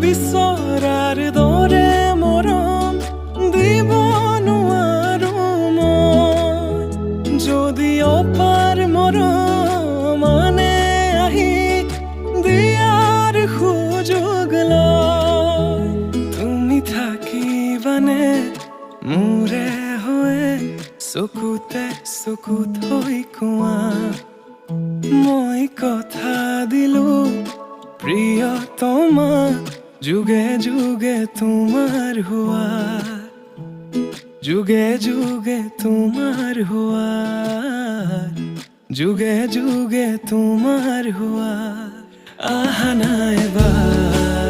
বিচৰাৰ দৰে মৰম দিব নোৱাৰো মই যদি অপাৰ মৰম আনে আহি দিয়াৰ সুযোগ লয় তুমি থাকিবানে মোৰে হৈ চকুতে চকুত হৈ কোৱা মই কথা দিলো প্ৰিয়তমা যুগে যুগে তোমাৰ হোৱা যুগে যুগে তোমাৰ হোৱা যুগে যুগে তোমাৰ হোৱা আহা না এবাৰ